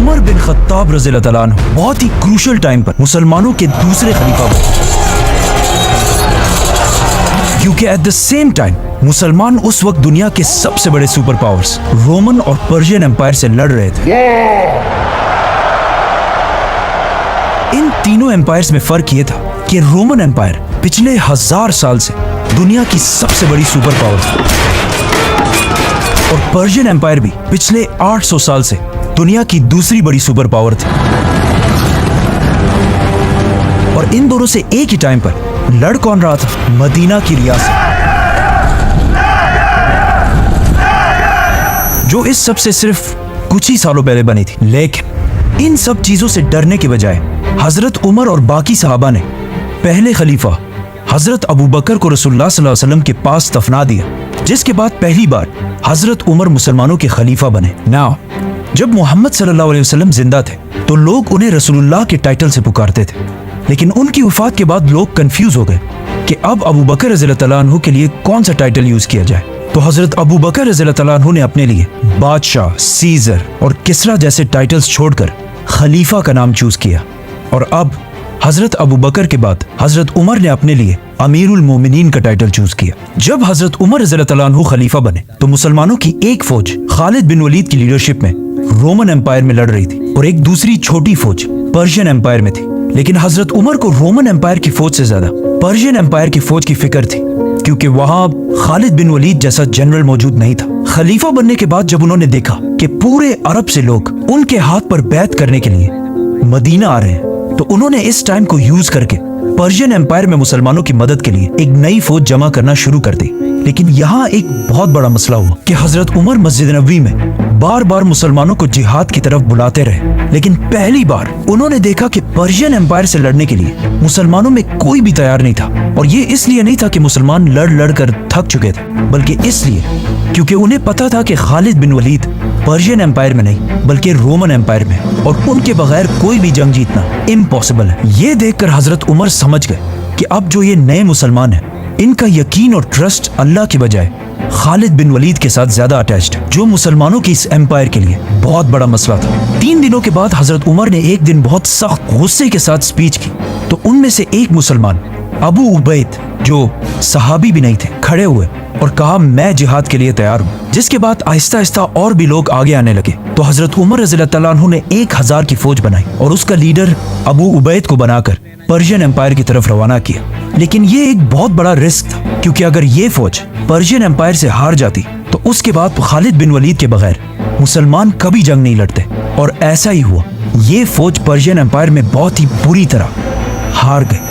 Umar bin Khattab रज़ियल्लाहु तआला अन्हु बहुत ही क्रूशल टाइम पर मुसलमानों के दूसरे खलीफा बने, क्योंकि एट द सेम टाइम मुसलमान उस वक्त दुनिया के सबसे बड़े सुपर पावर्स रोमन और पर्शियन एम्पायर से लड़ रहे थे। इन तीनों एम्पायर्स में फर्क ये था कि रोमन एम्पायर पिछले 1000 साल से दुनिया की सबसे बड़ी सुपर पावर थी और पर्शियन एम्पायर भी पिछले 800 साल से दुनिया की दूसरी बड़ी सुपर पावर थी। और इन दोनों से एक ही टाइम पर लड़ कौन रहा था? मदीना की रियासत, जो इस सब से सिर्फ कुछ ही सालों पहले बनी थी। लेकिन इन सब चीजों से डरने के बजाय हजरत उमर और बाकी सहाबा ने पहले खलीफा हजरत अबू बकर को रसूलुल्लाह सल्लल्लाहु अलैहि वसल्लम के पास दफना दिया, जिसके बाद पहली बार हजरत उमर मुसलमानों के खलीफा बने। नाउ जब मोहम्मद सल्लल्लाहु अलैहि वसल्लम जिंदा थे तो लोग उन्हें रसूलुल्लाह के टाइटल से पुकारते थे, लेकिन उनकी वफात के बाद लोग कंफ्यूज हो गए कि अब अबू बकर रज़ियल्लाहु तआला अन्हु के लिए कौन सा टाइटल यूज किया जाए। तो हजरत अबू बकर रज़ियल्लाहु तआला अन्हु ने अपने लिए बादशाह, सीजर और किसरा जैसे टाइटल्स छोड़कर खलीफा का नाम चूज किया। और अब हजरत अबू बकर के बाद हजरत उमर ने अपने लिए अमीरुल मोमिनीन का टाइटल चूज किया। जब हजरत उमर रज़ियल्लाहु तआला अन्हु खलीफा बने तो मुसलमानों की एक फौज खालिद बिन वलीद की लीडरशिप में रोमन एम्पायर में लड़ रही थी और एक दूसरी छोटी फौज पर्शियन एम्पायर में थी। लेकिन हजरत उमर को रोमन एम्पायर की फौज से ज्यादा पर्शियन एम्पायर की फौज की फिक्र थी, क्योंकि वहां खालिद बिन वलीद जैसा जनरल मौजूद नहीं था। खलीफा बनने के बाद जब उन्होंने देखा कि पूरे अरब से लोग उनके हाथ पर बैत करने के लिए मदीना आ रहे हैं, तो उन्होंने इस टाइम को यूज करके पर्शियन एम्पायर में मुसलमानों की मदद के लिए एक नई फौज जमा करना शुरू कर दी। लेकिन यहाँ एक बहुत बड़ा मसला हुआ कि हजरत उमर मस्जिद नबवी में बार बार मुसलमानों को जिहाद की तरफ बुलाते रहे, लेकिन पहली बार उन्होंने देखा कि पर्शियन एम्पायर से लड़ने के लिए मुसलमानों में कोई भी तैयार नहीं था। और ये इसलिए नहीं था कि मुसलमान लड़ लड़ कर थक चुके थे, बल्कि इसलिए क्योंकि उन्हें पता था कि खालिद बिन वलीद पर्शियन एम्पायर में नहीं बल्कि रोमन एम्पायर में, और उनके बगैर कोई भी जंग जीतना इम्पॉसिबल है। ये देखकर हजरत उमर समझ गए कि अब जो ये नए मुसलमान हैं, इनका यकीन और ट्रस्ट अल्लाह की बजाय खालिद बिन वलीद के साथ ज्यादा अटैच्ड है, जो मुसलमानों के इस एम्पायर के लिए बहुत बड़ा मसला था। 3 दिनों के बाद हजरत उमर ने एक दिन बहुत सख्त गुस्से के साथ स्पीच की, तो उनमें से एक मुसलमान अबू उबैद, जो सहाबी भी नहीं थे, खड़े हुए और कहा मैं जिहाद के लिए तैयार हूँ। जिसके बाद आहिस्ता आहिस्ता और भी लोग आगे आने लगे। तो हजरत उमर रज़ियल्लाहु तआला अन्हु ने 1000 की फौज बनाई और उसका लीडर अबू उबैद को बनाकर पर्शियन एम्पायर की तरफ रवाना किया। लेकिन ये एक बहुत बड़ा रिस्क था, क्योंकि अगर ये फौज पर्शियन एम्पायर से हार जाती तो उसके बाद खालिद बिन वलीद के बगैर मुसलमान कभी जंग नहीं लड़ते। और ऐसा ही हुआ, ये फौज पर्शियन एम्पायर में बहुत ही बुरी तरह हार गई।